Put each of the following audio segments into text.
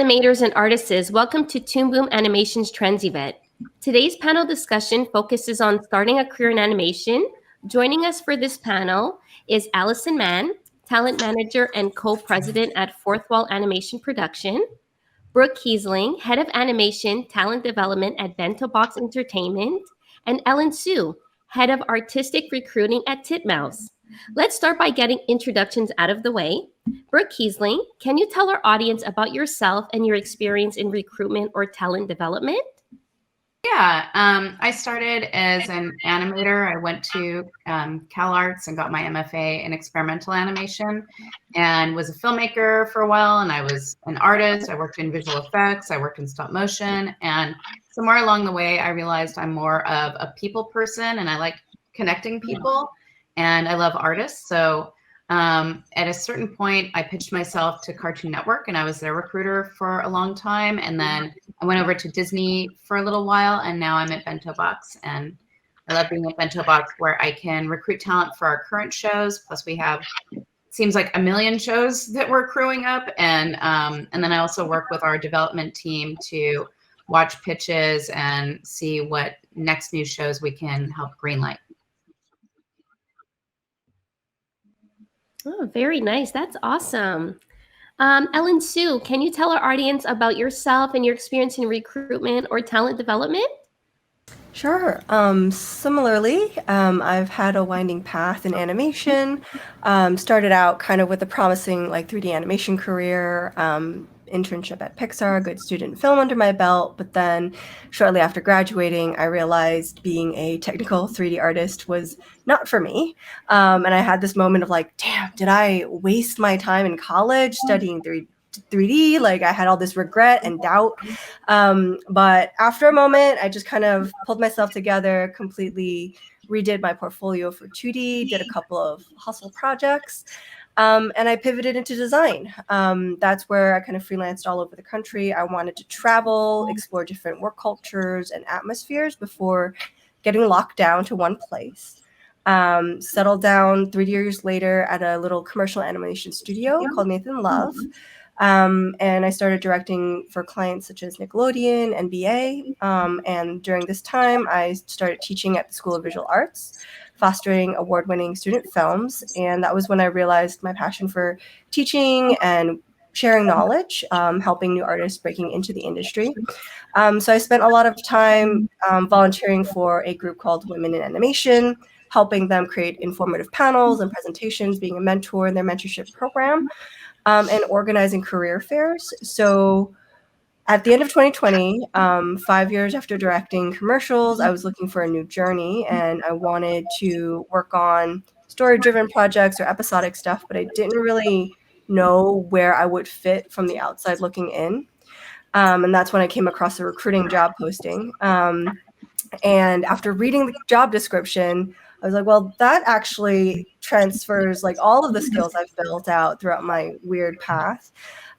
animators and artists. Welcome to Toon Boom Animation's Trends event. Today's panel discussion focuses on starting a career in animation. Joining us for this panel is Allison Mann, talent manager and co-president at Fourth Wall Animation Production, Brooke Keesling, head of animation talent development at Bento Entertainment, and Ellen Sue, head of artistic recruiting at Titmouse. Let's start by getting introductions out of the way. Brooke Keesling, can you tell our audience about yourself and your experience in recruitment or talent development? Yeah, I started as an animator. I went to CalArts and got my MFA in experimental animation and was a filmmaker for a while. And I was an artist. I worked in visual effects. I worked in stop motion. And somewhere along the way, I realized I'm more of a people person and I like connecting people and I love artists. So at a certain point, I pitched myself to Cartoon Network and I was their recruiter for a long time. And then I went over to Disney for a little while and now I'm at Bento Box. And I love being at Bento Box where I can recruit talent for our current shows. Plus we have, seems like 1 million shows that we're crewing up. And then I also work with our development team to watch pitches and see what next new shows we can help greenlight. Oh, very nice. That's awesome. Ellen Sue, can you tell our audience about yourself and your experience in recruitment or talent development? Sure. Similarly, I've had a winding path in animation. Started out kind of with a promising 3D animation career, internship at Pixar, good student film under my belt. But then shortly after graduating, I realized being a technical 3D artist was not for me. And I had this moment of damn, did I waste my time in college studying 3D? I had all this regret and doubt. But after a moment, I just kind of pulled myself together, completely redid my portfolio for 2D, did a couple of hustle projects, and I pivoted into design. That's where I kind of freelanced all over the country. I wanted to travel, explore different work cultures and atmospheres before getting locked down to one place. Settled down 3 years later at a little commercial animation studio called Nathan Love. And I started directing for clients such as Nickelodeon, NBA. And during this time, I started teaching at the School of Visual Arts, fostering award-winning student films. And that was when I realized my passion for teaching and sharing knowledge, helping new artists breaking into the industry. So I spent a lot of time volunteering for a group called Women in Animation, helping them create informative panels and presentations, being a mentor in their mentorship program. And organizing career fairs. So at the end of 2020, 5 years after directing commercials, I was looking for a new journey and I wanted to work on story-driven projects or episodic stuff, but I didn't really know where I would fit from the outside looking in. And that's when I came across a recruiting job posting. And after reading the job description, I was like, well, that actually transfers all of the skills I've built out throughout my weird path.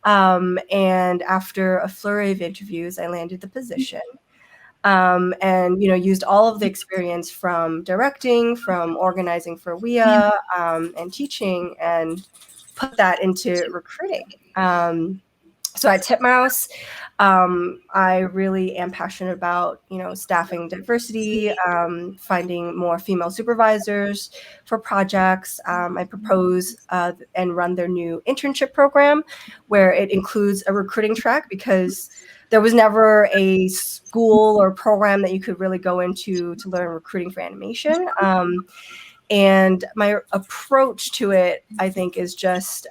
And after a flurry of interviews, I landed the position. And, used all of the experience from directing, from organizing for WIA, and teaching, and put that into recruiting. So at Titmouse, I really am passionate about, staffing diversity, finding more female supervisors for projects. I propose and run their new internship program where it includes a recruiting track because there was never a school or program that you could really go into to learn recruiting for animation. And my approach to it, I think, is just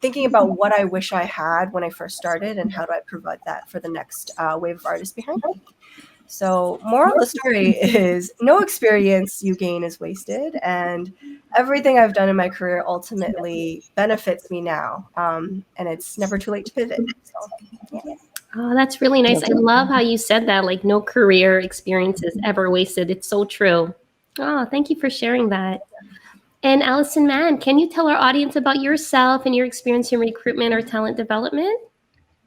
thinking about what I wish I had when I first started and how do I provide that for the next wave of artists behind me. So moral of the story is no experience you gain is wasted. And everything I've done in my career ultimately benefits me now. And it's never too late to pivot. So, yeah. Oh, that's really nice. I love how you said that, no career experience is ever wasted. It's so true. Oh, thank you for sharing that. And Allison Mann, can you tell our audience about yourself and your experience in recruitment or talent development?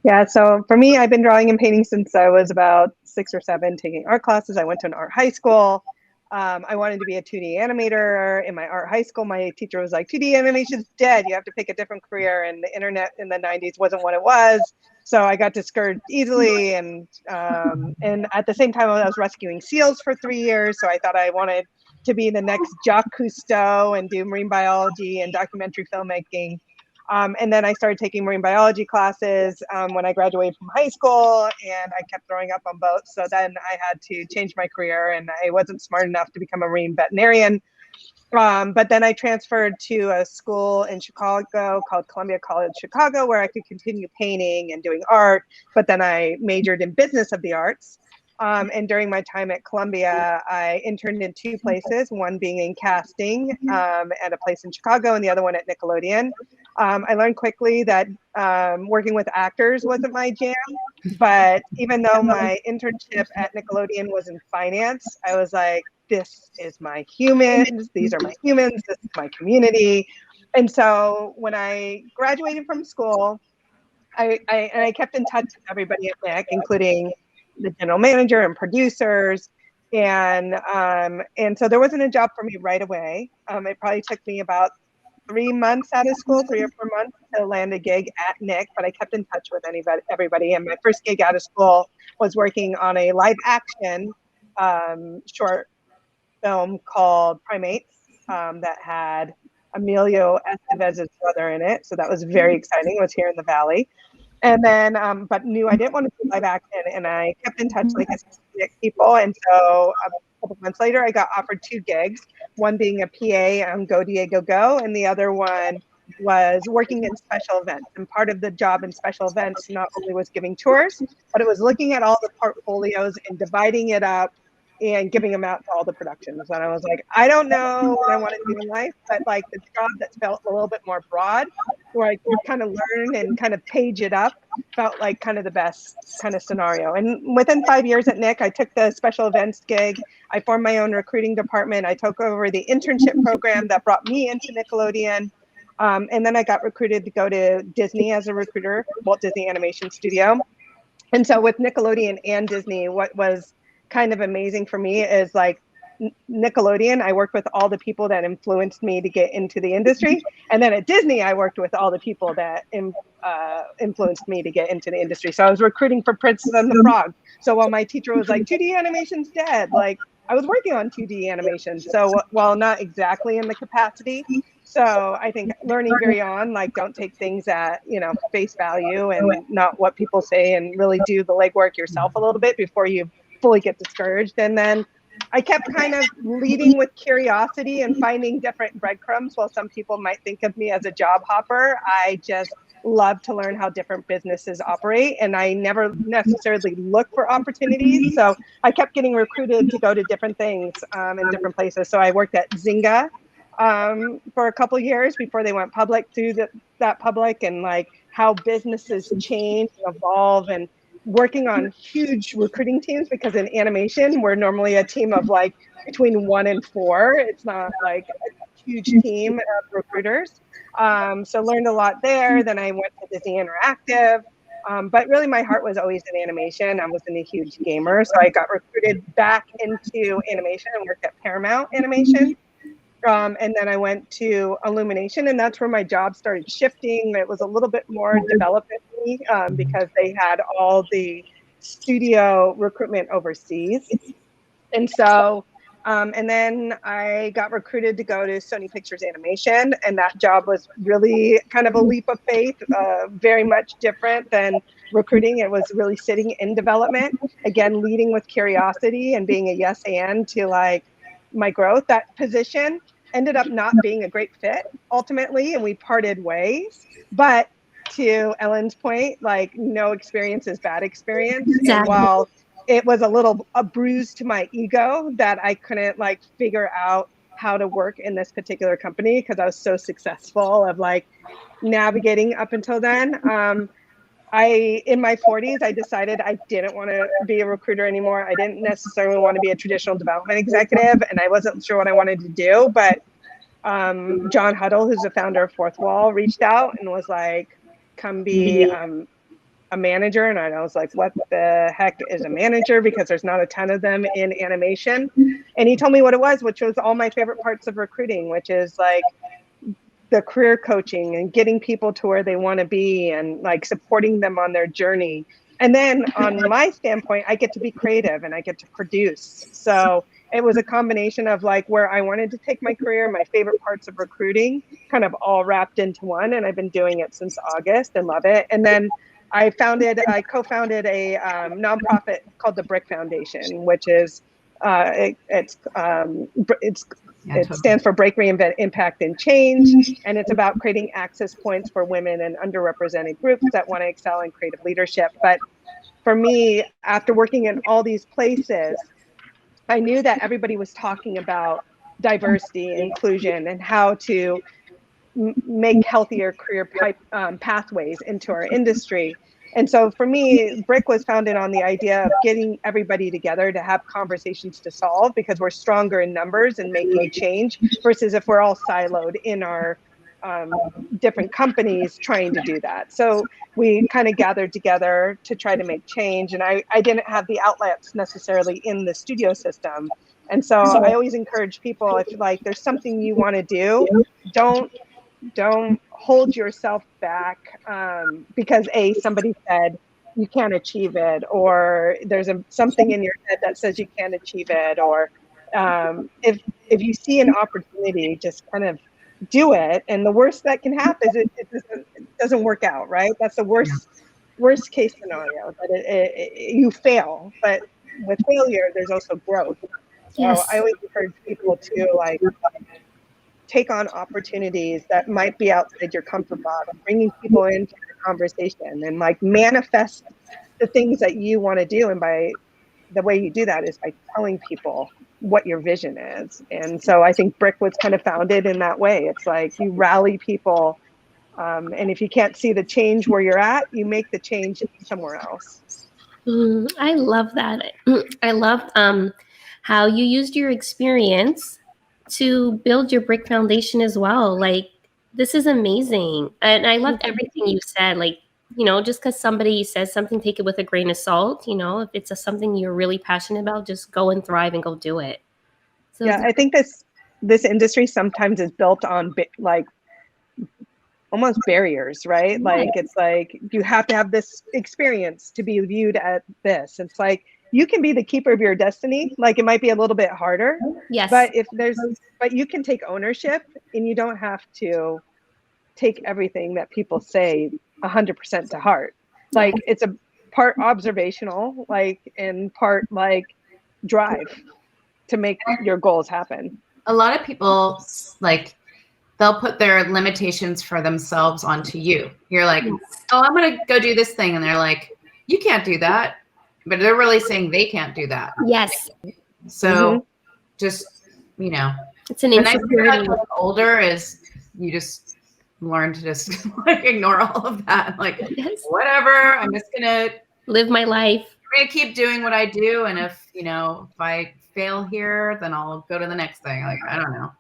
Yeah, so for me, I've been drawing and painting since I was about 6 or 7, taking art classes. I went to an art high school. I wanted to be a 2D animator. In my art high school, my teacher was like, 2D animation's dead. You have to pick a different career. And the internet in the 90s wasn't what it was. So I got discouraged easily, and at the same time I was rescuing seals for 3 years. So I thought I wanted to be the next Jacques Cousteau and do marine biology and documentary filmmaking. And then I started taking marine biology classes when I graduated from high school, and I kept throwing up on boats. So then I had to change my career, and I wasn't smart enough to become a marine veterinarian. But then I transferred to a school in Chicago called Columbia College Chicago, where I could continue painting and doing art. But then I majored in business of the arts. And during my time at Columbia, I interned in 2 places, one being in casting at a place in Chicago and the other one at Nickelodeon. I learned quickly that working with actors wasn't my jam, but even though my internship at Nickelodeon was in finance, I was like, this is my humans, these are my humans, this is my community. And so when I graduated from school, I kept in touch with everybody at Nick, including the general manager and producers. And so there wasn't a job for me right away. It probably took me about 3 months out of school, 3 or 4 months to land a gig at Nick, but I kept in touch with everybody. And my first gig out of school was working on a live action short film called Primates that had Emilio Estevez's brother in it. So that was very exciting. It was here in the Valley. And then, but knew I didn't want to do live action, and I kept in touch, like I said, with people. And so a couple months later, I got offered 2 gigs, one being a PA on Go Diego Go, and the other one was working in special events. And part of the job in special events not only was giving tours, but it was looking at all the portfolios and dividing it up and giving them out to all the productions. And I was like, I don't know what I want to do in life, but like the job that felt a little bit more broad, where I could kind of learn and kind of page it up, felt like kind of the best kind of scenario. And within 5 years at Nick, I took the special events gig. I formed my own recruiting department. I took over the internship program that brought me into Nickelodeon. And then I got recruited to go to Disney as a recruiter, Walt Disney Animation Studio. And so with Nickelodeon and Disney, what was kind of amazing for me is like Nickelodeon, I worked with all the people that influenced me to get into the industry. And then at Disney, I worked with all the people that influenced me to get into the industry. So I was recruiting for Princess and the Frog. So while my teacher was like, 2D animation's dead, like I was working on 2D animation. So while not exactly in the capacity, so I think learning very on, like don't take things at, face value and not what people say, and really do the legwork yourself a little bit before you fully get discouraged. And then I kept kind of leading with curiosity and finding different breadcrumbs. While some people might think of me as a job hopper, I just love to learn how different businesses operate, and I never necessarily look for opportunities. So I kept getting recruited to go to different things in different places. So I worked at Zynga for a couple years before they went public, through that public, and like how businesses change and evolve, and working on huge recruiting teams, because in animation we're normally a team of like between 1 and 4. It's not like a huge team of recruiters. So learned a lot there. Then I went to Disney Interactive, but really my heart was always in animation. I wasn't a huge gamer, so I got recruited back into animation and worked at Paramount Animation. And then I went to Illumination, and that's where my job started shifting. It was a little bit more development-y because they had all the studio recruitment overseas. And so, and then I got recruited to go to Sony Pictures Animation, and that job was really kind of a leap of faith, very much different than recruiting. It was really sitting in development, again, leading with curiosity and being a yes and to like my growth. That position ended up not being a great fit ultimately, and we parted ways. But to Ellen's point, like no experience is bad experience. Exactly. And while it was a bruise to my ego that I couldn't like figure out how to work in this particular company because I was so successful of like navigating up until then. In my 40s, I decided I didn't want to be a recruiter anymore. I didn't necessarily want to be a traditional development executive, and I wasn't sure what I wanted to do. But John Huddle, who's the founder of Fourth Wall, reached out and was like, come be a manager. And I was like, what the heck is a manager? Because there's not a ton of them in animation. And he told me what it was, which was all my favorite parts of recruiting, which is like the career coaching and getting people to where they want to be and like supporting them on their journey. And then on my standpoint, I get to be creative and I get to produce. So it was a combination of like where I wanted to take my career, my favorite parts of recruiting, kind of all wrapped into one. And I've been doing it since August and love it. And then I co-founded a nonprofit called the Brick Foundation, which is it stands for Break, Reinvent, Impact, and Change. And it's about creating access points for women and underrepresented groups that want to excel in creative leadership. But for me, after working in all these places, I knew that everybody was talking about diversity, inclusion, and how to make healthier career pathways into our industry. And so for me, Brick was founded on the idea of getting everybody together to have conversations to solve, because we're stronger in numbers and making change versus if we're all siloed in our different companies trying to do that. So we kind of gathered together to try to make change. And I didn't have the outlets necessarily in the studio system. And so I always encourage people, if like there's something you want to do, don't hold yourself back because somebody said you can't achieve it, or there's something in your head that says you can't achieve it, or if you see an opportunity, just kind of do it. And the worst that can happen is it doesn't work out, right? That's the worst case scenario, that you fail. But with failure, there's also growth. So I always encourage people to like take on opportunities that might be outside your comfort box, bringing people into the conversation and like manifest the things that you want to do. And by the way you do that is by telling people what your vision is. And so I think Brick was kind of founded in that way. It's like you rally people. And if you can't see the change where you're at, you make the change somewhere else. I love that. I love how you used your experience to build your Brick Foundation as well. Like, this is amazing. And I loved everything you said. Like, just because somebody says something, take it with a grain of salt. If it's something you're really passionate about, just go and thrive and go do it. So yeah, I think this industry sometimes is built on like almost barriers, right? Like it's like you have to have this experience to be viewed at this. It's like you can be the keeper of your destiny. Like it might be a little bit harder. Yes. But you can take ownership, and you don't have to take everything that people say 100% to heart. Like it's a part observational, like, and part like drive to make your goals happen. A lot of people like they'll put their limitations for themselves onto you. You're like, oh, I'm going to go do this thing. And they're like, you can't do that. But they're really saying they can't do that. Yes. So just, it's an the nice thing insecurity. about older is you just learn to just like ignore all of that. Like, whatever, I'm just going to live my life. I'm going to keep doing what I do. And if I fail here, then I'll go to the next thing. Like, I don't know.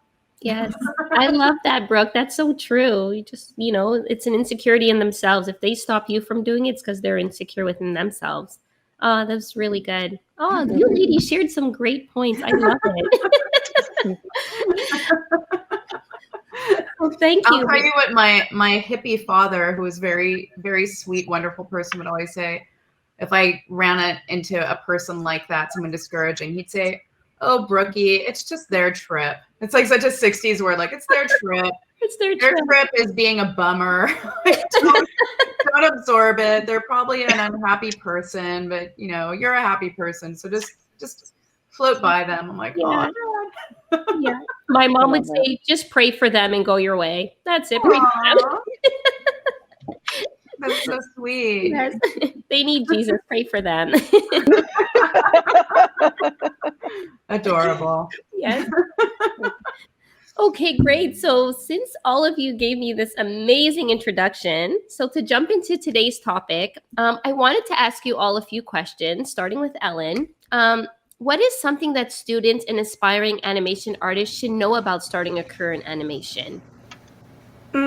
Yes. I love that, Brooke. That's so true. You just, it's an insecurity in themselves. If they stop you from doing it, it's because they're insecure within themselves. Oh, that's really good. Oh, you lady shared some great points. I love it. Well, thank you. I'll tell you what my hippie father, who was very, very sweet, wonderful person, would always say, if I ran into a person like that, someone discouraging, he'd say, oh, Brookie, it's just their trip. It's like such a 60s word, like it's their trip. It's their trip. Their trip is being a bummer. Don't absorb it. They're probably an unhappy person, but you're a happy person. So just float by them. I'm like, yeah. Oh, yeah. My mom would say, just pray for them and go your way. That's it. Pray for them. That's so sweet. Yes. They need Jesus. Pray for them. Adorable. Yes. Okay, great. So since all of you gave me this amazing introduction, so to jump into today's topic, I wanted to ask you all a few questions, starting with Ellen. What is something that students and aspiring animation artists should know about starting a career in animation? A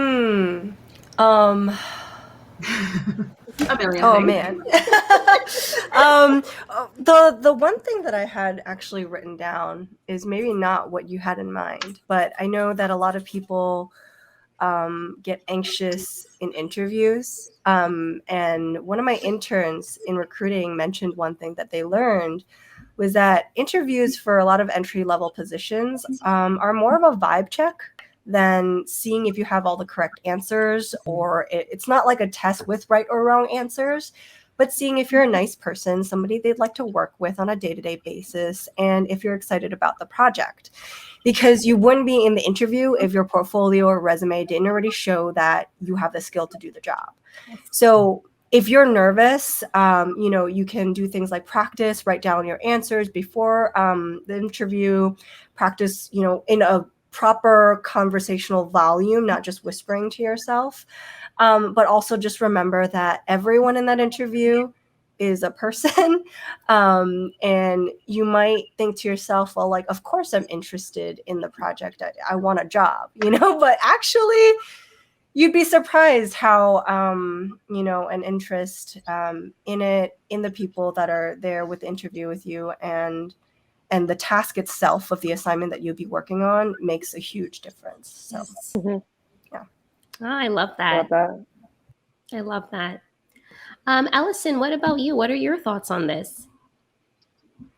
million Oh things. man. The one thing that I had actually written down is maybe not what you had in mind, but I know that a lot of people get anxious in interviews. And one of my interns in recruiting mentioned one thing that they learned was that interviews for a lot of entry-level positions are more of a vibe check than seeing if you have all the correct answers, or it's not like a test with right or wrong answers, but seeing if you're a nice person, somebody they'd like to work with on a day-to-day basis, and if you're excited about the project. Because you wouldn't be in the interview if your portfolio or resume didn't already show that you have the skill to do the job. So if you're nervous, you can do things like practice, write down your answers before the interview, practice, in a proper conversational volume, not just whispering to yourself. But also just remember that everyone in that interview is a person. And you might think to yourself, well, like, of course I'm interested in the project. I want a job, but actually you'd be surprised how, an interest in it, in the people that are there with the interview with you, and the task itself of the assignment that you'll be working on makes a huge difference. So, Mhm. yeah. Oh, I love that. Love that. I love that. Allison, what about you? What are your thoughts on this?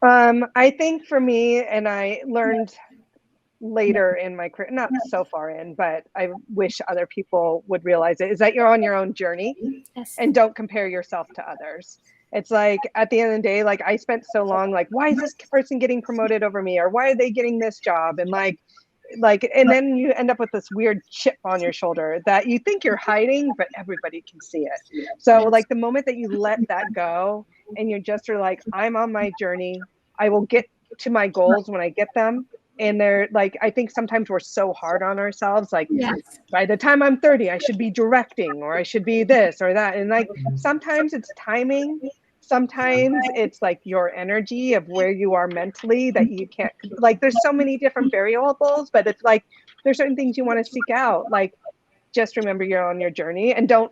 I think for me, and I learned later in my career, not so far in, but I wish other people would realize it, is that you're on your own journey, Yes. and don't compare yourself to others. It's like, at the end of the day, like, I spent so long, like, why is this person getting promoted over me? Or why are they getting this job? And like, and then you end up with this weird chip on your shoulder that you think you're hiding, but everybody can see it. So like, the moment that you let that go and you just are like, I'm on my journey, I will get to my goals when I get them. And they're like, I think sometimes we're so hard on ourselves. Like, Yes. by the time I'm 30, I should be directing, or I should be this or that. And like, sometimes it's timing. Sometimes it's like your energy of where you are mentally that you can't, like, there's so many different variables, but it's like, there's certain things you want to seek out. Like, just remember you're on your journey, and don't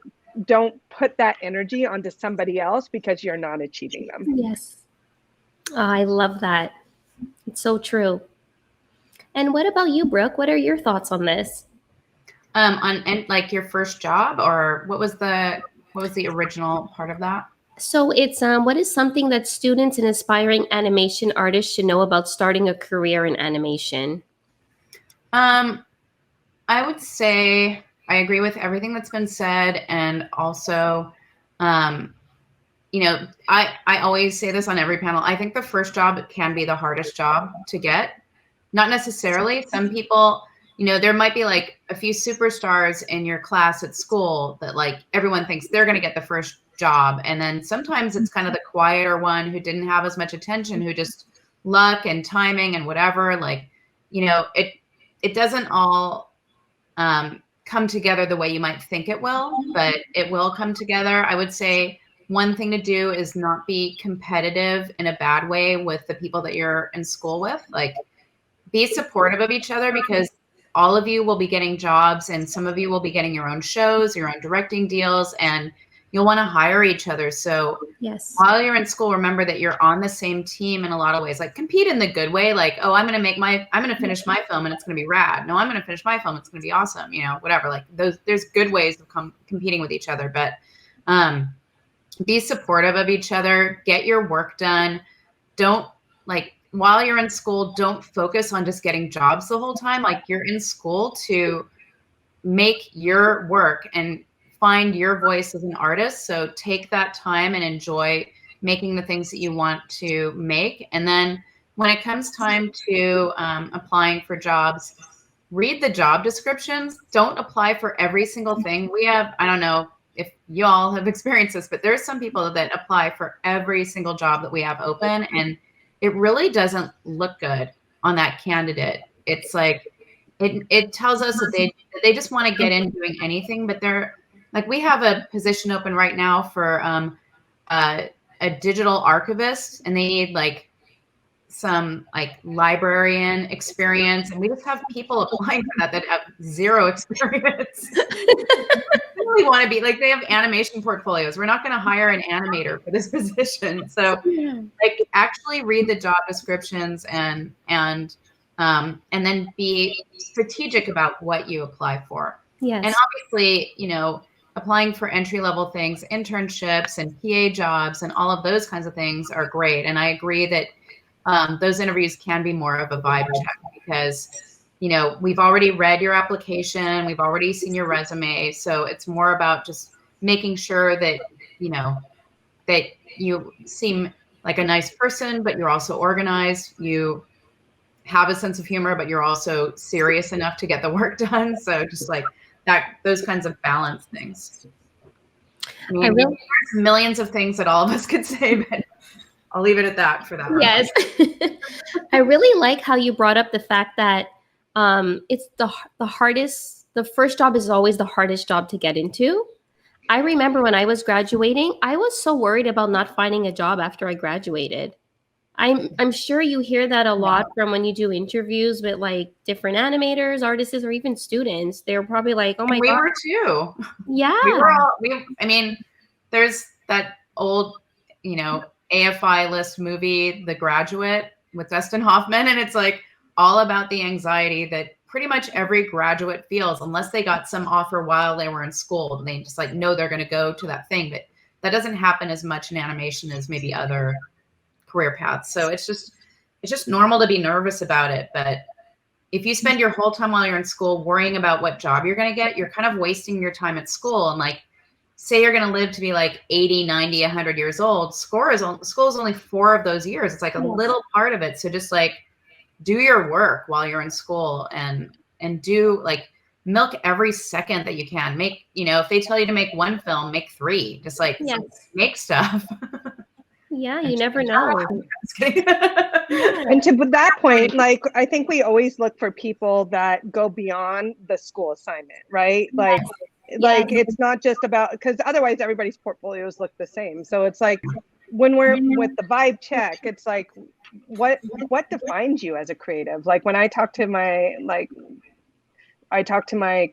put that energy onto somebody else because you're not achieving them. Yes. Oh, I love that. It's so true. And what about you, Brooke? What are your thoughts on this? And like your first job, or what was the original part of that? So it's what is something that students and aspiring animation artists should know about starting a career in animation? I would say I agree with everything that's been said, and also, I always say this on every panel. I think the first job can be the hardest job to get. Not necessarily. Some people, there might be like a few superstars in your class at school that like everyone thinks they're going to get the first job. And then sometimes it's kind of the quieter one who didn't have as much attention, who just luck and timing and whatever, like, it doesn't all come together the way you might think it will, but it will come together. I would say one thing to do is not be competitive in a bad way with the people that you're in school with. Like, be supportive of each other, because all of you will be getting jobs, and some of you will be getting your own shows, your own directing deals, and you'll want to hire each other. So Yes. while you're in school, remember that you're on the same team in a lot of ways. Like, compete in the good way. Like, oh, I'm going to finish my film and it's going to be rad. No, I'm going to finish my film. It's going to be awesome. Whatever. Like, there's good ways of competing with each other, but be supportive of each other, get your work done. Don't, like, while you're in school, don't focus on just getting jobs the whole time. Like, you're in school to make your work and find your voice as an artist. So take that time and enjoy making the things that you want to make. And then when it comes time to applying for jobs, read the job descriptions. Don't apply for every single thing. We have, I don't know if y'all have experienced this, but there's some people that apply for every single job that we have open, and it really doesn't look good on that candidate. It's like, it tells us that they just want to get in doing anything, but they're like, we have a position open right now for a digital archivist, and they need like some like librarian experience, and we just have people applying for that have zero experience. Really want to be like, they have animation portfolios. We're not going to hire an animator for this position. So like, actually read the job descriptions and then be strategic about what you apply for. Yes. And obviously, applying for entry-level things, internships and PA jobs and all of those kinds of things are great. And I agree that those interviews can be more of a vibe check because, we've already read your application, we've already seen your resume. So it's more about just making sure that, that you seem like a nice person, but you're also organized. You have a sense of humor, but you're also serious enough to get the work done. So just like that, those kinds of balance things. I mean, there's millions of things that all of us could say, but I'll leave it at that for that. Yes. I really like how you brought up the fact that it's the hardest, the first job is always the hardest job to get into. I remember when I was graduating, I was so worried about not finding a job after I graduated. I'm sure you hear that a lot from when you do interviews with like different animators, artists, or even students. They're probably like, "Oh my God." We were too. Yeah. We were all. I mean, there's that old, AFI list movie, The Graduate, with Dustin Hoffman, and it's like all about the anxiety that pretty much every graduate feels, unless they got some offer while they were in school, and they just like know they're going to go to that thing. But that doesn't happen as much in animation as maybe other career paths. So it's just normal to be nervous about it. But if you spend your whole time while you're in school worrying about what job you're going to get, you're kind of wasting your time at school. And like, say you're going to live to be like 80, 90, 100 years old, school is only 4 of those years. It's like a little part of it. So just like do your work while you're in school and do like milk every second that you can. Make, if they tell you to make 1 film, make 3. Just like make stuff. Yeah, you never know. And to that point, like, I think we always look for people that go beyond the school assignment, right? Like, it's not just about, because otherwise everybody's portfolios look the same. So it's like, when we're with the vibe check, it's like, what defines you as a creative? Like when I talk to my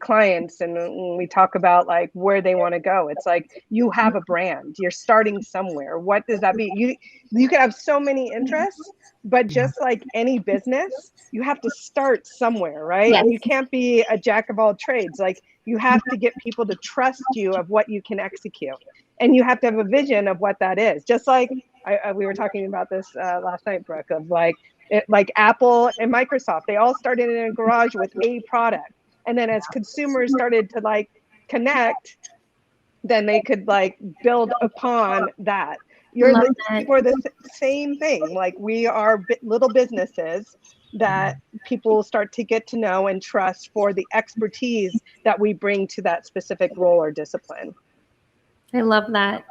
clients and we talk about like where they want to go, it's like, you have a brand, you're starting somewhere. What does that mean? You could have so many interests, but just like any business, you have to start somewhere, right? Yes. And you can't be a jack of all trades. Like you have to get people to trust you of what you can execute, and you have to have a vision of what that is. Just like we were talking about this last night, Brooke, of like Apple and Microsoft, they all started in a garage with a product. And then as consumers started to like connect, then they could like build upon that. We're the same thing. Like we are little businesses that people start to get to know and trust for the expertise that we bring to that specific role or discipline. I love that.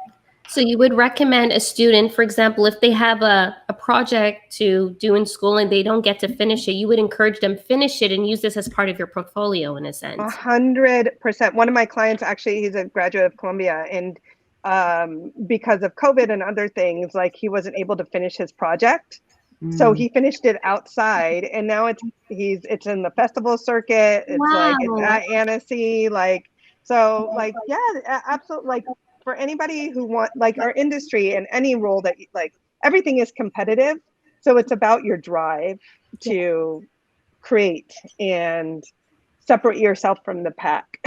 So you would recommend a student, for example, if they have a project to do in school and they don't get to finish it, you would encourage them finish it and use this as part of your portfolio in a sense. 100%. One of my clients, actually, he's a graduate of Columbia, and because of COVID and other things, like he wasn't able to finish his project. So he finished it outside, and now it's in the festival circuit. It's like it's at Annecy, like, so like, yeah, absolutely. Like for anybody who want, like our industry and any role that like, everything is competitive. So it's about your drive to create and separate yourself from the pack.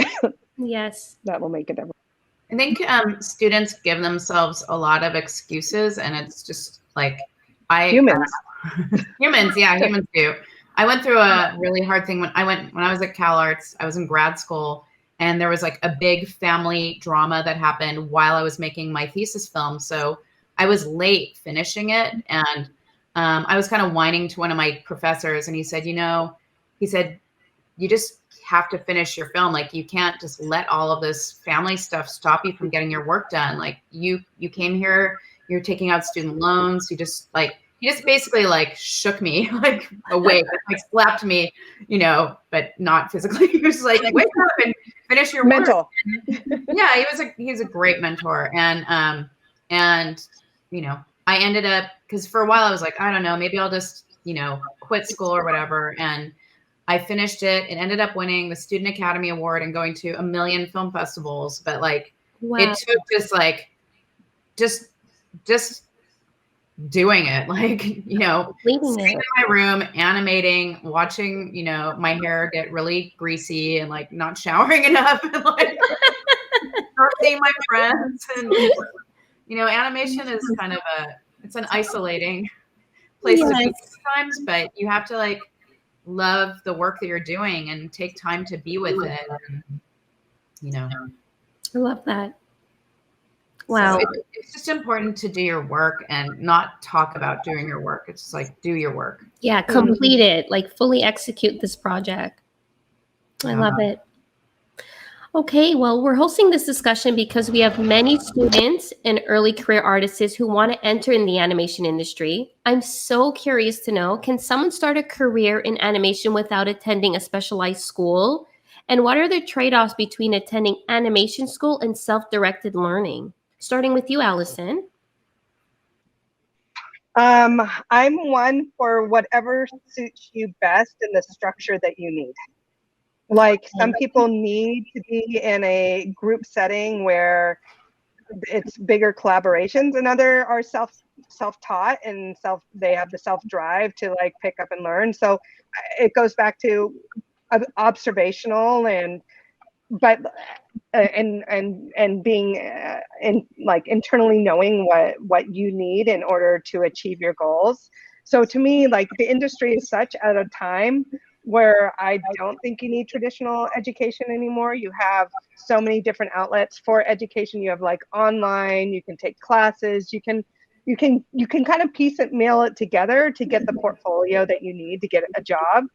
Yes. That will make a difference. I think students give themselves a lot of excuses, and it's just like humans do. I went through a really hard thing when I was at CalArts. I was in grad school, and there was like a big family drama that happened while I was making my thesis film. So I was late finishing it, and I was kind of whining to one of my professors, and he said, you just have to finish your film. Like you can't just let all of this family stuff stop you from getting your work done. Like you came here, you're taking out student loans. He just basically like shook me like awake, like slapped me, but not physically. He was like, wake up and finish your mental work. Yeah, he's a great mentor. And I ended up, because for a while I was like, I don't know, maybe I'll just, quit school or whatever. And I finished it and ended up winning the Student Academy Award and going to 1 million film festivals. But like, it took just doing it, like, Leaving sitting it. in my room, animating, watching, my hair get really greasy and like not showering enough and like not seeing my friends. And, animation is kind of it's an isolating place to be Yes. sometimes, but you have to like love the work that you're doing and take time to be with it. And, I love that. Wow. So it's just important to do your work and not talk about doing your work. It's just like, do your work. Yeah, complete it, like fully execute this project. I Yeah. love it. Okay, well, we're hosting this discussion because we have many students and early career artists who want to enter in the animation industry. I'm so curious to know, can someone start a career in animation without attending a specialized school? And what are the trade-offs between attending animation school and self-directed learning? Starting with you, Allison. I'm one for whatever suits you best in the structure that you need. Like some people need to be in a group setting where it's bigger collaborations, and other are self-taught and they have the self-drive to like pick up and learn. So it goes back to observational and being like internally knowing what you need in order to achieve your goals. So to me, like the industry is such at a time where I don't think you need traditional education anymore. You have so many different outlets for education. You have like online, you can take classes, you can kind of mail it together to get the portfolio that you need to get a job.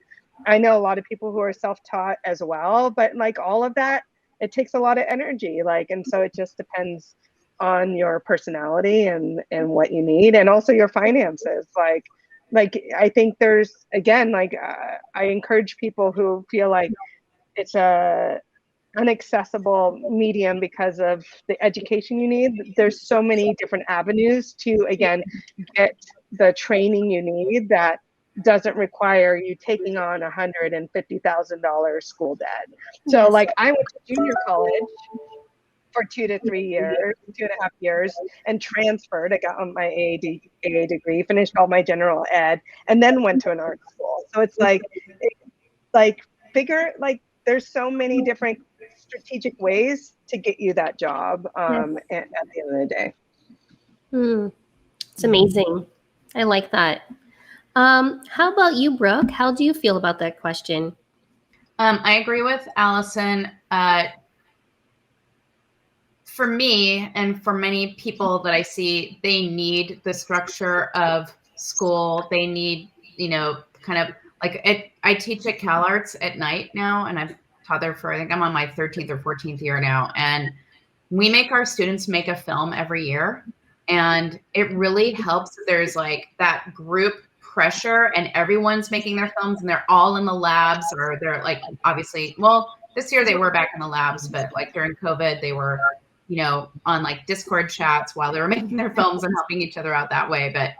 I know a lot of people who are self-taught as well, but like all of that, it takes a lot of energy. Like, and so it just depends on your personality and what you need, and also your finances. Like I think there's, again, like I encourage people who feel like it's a inaccessible medium because of the education you need. There's so many different avenues to, again, get the training you need that doesn't require you taking on $150,000 school debt. So Yes. like I went to junior college for 2 to 3 years, 2.5 years, and transferred. I got on my AA degree, finished all my general ed, and then went to an art school. So it's like there's so many different strategic ways to get you that job at the end of the day. It's amazing. I like that. How about you, Brooke? How do you feel about that question? I agree with Allison. For me and for many people that I see, they need the structure of school. They need, kind of like I teach at CalArts at night now, and I've taught there for, I think I'm on my 13th or 14th year now. And we make our students make a film every year. And it really helps that there's like that group pressure and everyone's making their films and they're all in the labs, or they're like, obviously, well, this year they were back in the labs, but like during COVID, they were, on like Discord chats while they were making their films and helping each other out that way. But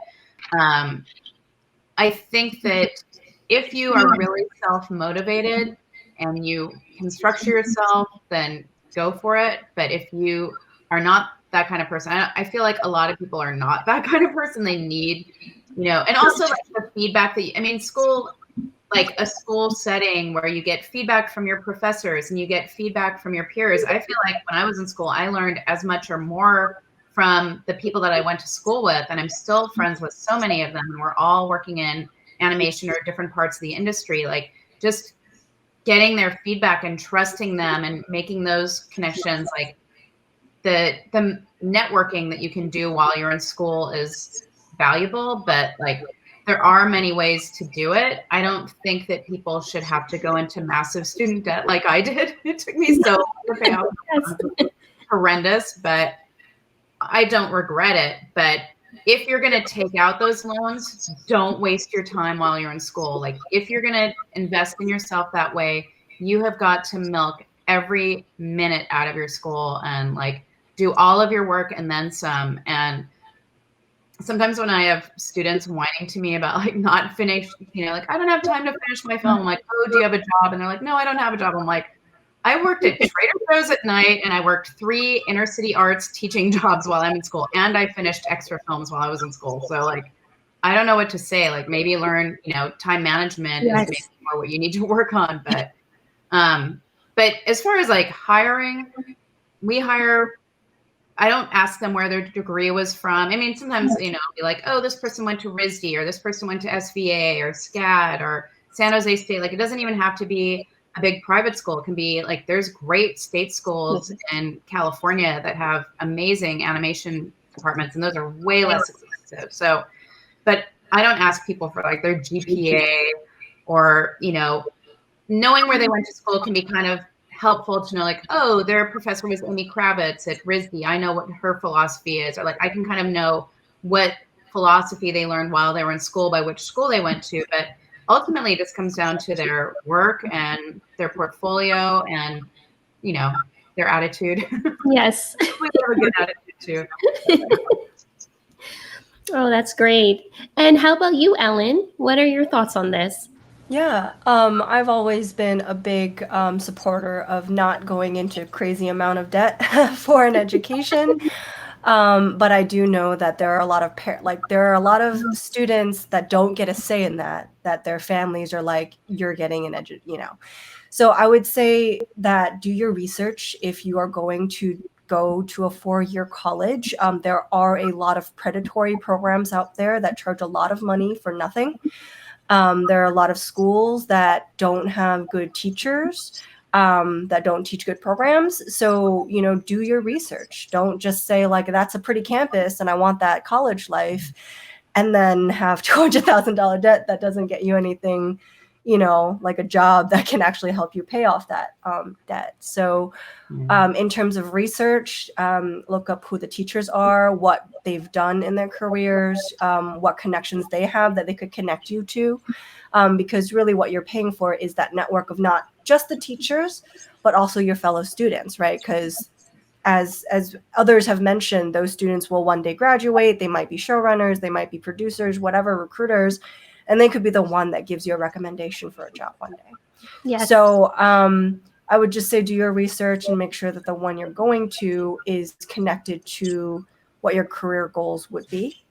I think that if you are really self-motivated and you can structure yourself, then go for it. But if you are not that kind of person, I feel like a lot of people are not that kind of person. They need, and also like the feedback school, like a school setting where you get feedback from your professors and you get feedback from your peers. I feel like when I was in school, I learned as much or more from the people that I went to school with, and I'm still friends with so many of them. And we're all working in animation or different parts of the industry. Like just getting their feedback and trusting them and making those connections, like the networking that you can do while you're in school is valuable, but like there are many ways to do it. I don't think that people should have to go into massive student debt like I did. It took me so long to pay off. It's horrendous, but I don't regret it. But if you're going to take out those loans, don't waste your time while you're in school. Like if you're going to invest in yourself that way, you have got to milk every minute out of your school and like do all of your work and then some. And sometimes when I have students whining to me about like not finished, like I don't have time to finish my film. I'm like, oh, do you have a job? And they're like, no, I don't have a job. I'm like, I worked at Trader Joe's at night, and I worked 3 inner city arts teaching jobs while I'm in school, and I finished extra films while I was in school. So like, I don't know what to say. Like maybe learn, time management is maybe more what you need to work on. But as far as like hiring, we hire. I don't ask them where their degree was from. I mean, sometimes, be like, oh, this person went to RISD, or this person went to SVA or SCAD or San Jose State. Like, it doesn't even have to be a big private school. It can be like, there's great state schools in California that have amazing animation departments, and those are way less expensive. So, but I don't ask people for like their GPA or, knowing where they went to school can be kind of helpful to know, like, oh, their professor was Amy Kravitz at RISD. I know what her philosophy is, or like I can kind of know what philosophy they learned while they were in school by which school they went to. But ultimately, this comes down to their work and their portfolio and, their attitude. Yes. We have a good attitude too. Oh, that's great. And how about you, Ellen? What are your thoughts on this? Yeah, I've always been a big supporter of not going into crazy amount of debt for an education. But I do know that there are a lot of there are a lot of students that don't get a say in that their families are like, you're getting an So I would say that do your research if you are going to go to a 4-year college. There are a lot of predatory programs out there that charge a lot of money for nothing. There are a lot of schools that don't have good teachers, that don't teach good programs. So, do your research. Don't just say like, that's a pretty campus and I want that college life, and then have $200,000 debt that doesn't get you anything, like a job that can actually help you pay off that debt. So in terms of research, look up who the teachers are, what they've done in their careers, what connections they have that they could connect you to, because really what you're paying for is that network of not just the teachers, but also your fellow students, right? Because as others have mentioned, those students will one day graduate. They might be showrunners, they might be producers, whatever, recruiters, and they could be the one that gives you a recommendation for a job one day. Yes. So I would just say do your research and make sure that the one you're going to is connected to what your career goals would be.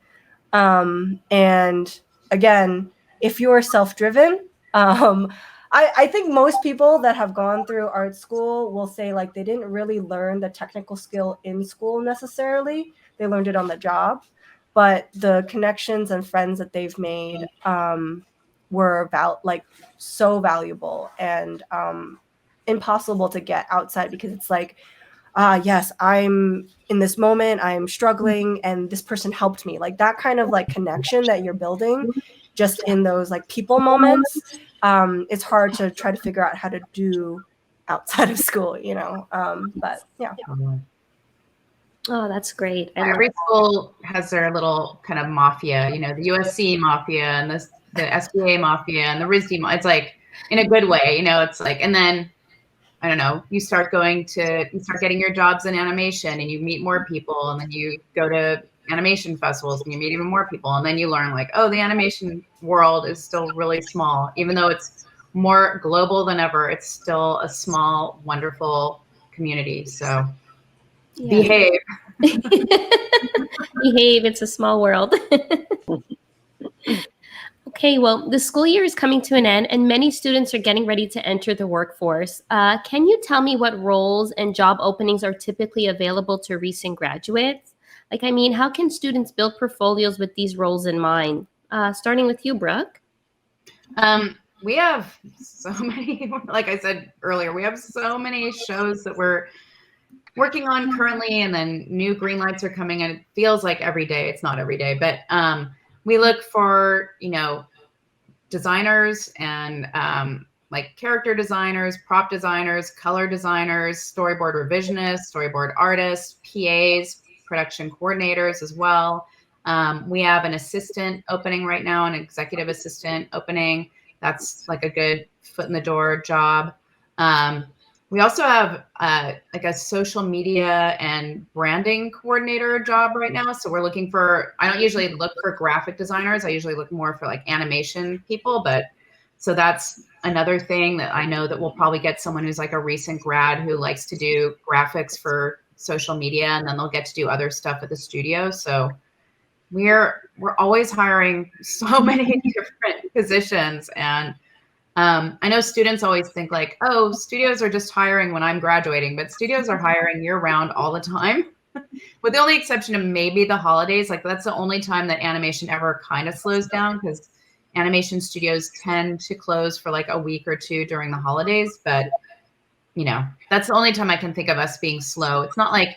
And again, if you're self-driven, I think most people that have gone through art school will say like they didn't really learn the technical skill in school necessarily. They learned it on the job, but the connections and friends that they've made were about like so valuable and impossible to get outside, because it's like, yes, I'm in this moment, I'm struggling, and this person helped me. Like that kind of like connection that you're building just in those like people moments, it's hard to try to figure out how to do outside of school, but yeah. Oh, that's great. Every school has their little kind of mafia, the USC mafia and the SBA mafia and the RISD. It's like in a good way, it's like, and then I don't know, you start getting your jobs in animation and you meet more people, and then you go to animation festivals and you meet even more people. And then you learn like, oh, the animation world is still really small, even though it's more global than ever. It's still a small, wonderful community. So behave. Behave. It's a small world. Okay, well, the school year is coming to an end and many students are getting ready to enter the workforce. Can you tell me what roles and job openings are typically available to recent graduates? Like, I mean, how can students build portfolios with these roles in mind? Starting with you, Brooke. We have so many, like I said earlier, we have so many shows that we're working on currently, and then new green lights are coming, and it feels like every day. It's not every day, but we look for, designers and like character designers, prop designers, color designers, storyboard revisionists, storyboard artists, PAs, production coordinators as well. We have an assistant opening right now, an executive assistant opening. That's like a good foot in the door job. We also have like a social media and branding coordinator job right now. So we're looking for, I don't usually look for graphic designers. I usually look more for like animation people, but So that's another thing that I know that we'll probably get someone who's like a recent grad who likes to do graphics for social media, and then they'll get to do other stuff at the studio. So we're always hiring so many different positions. And I know students always think like, oh, studios are just hiring when I'm graduating, but studios are hiring year round all the time. With the only exception of maybe the holidays. Like that's the only time that animation ever kind of slows down, because animation studios tend to close for like a week or two during the holidays. But, you know, that's the only time I can think of us being slow. It's not like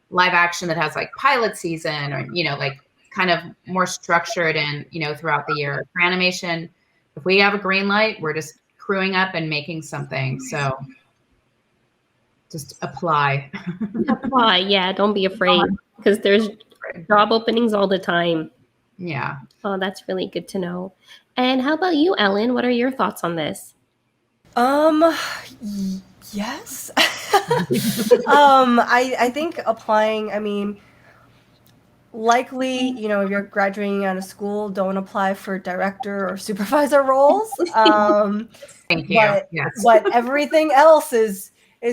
live action that has like pilot season or, you know, like kind of more structured and, you know, throughout the year. For animation, if we have a green light, we're just crewing up and making something. So just apply. Apply, yeah. Don't be afraid, because there's job openings all the time. Yeah. Oh, that's really good to know. And how about you, Ellen? What are your thoughts on this? Yes. I think applying, I mean, likely, you know, if you're graduating out of school, don't apply for director or supervisor roles. Thank you. But Yes. but everything else is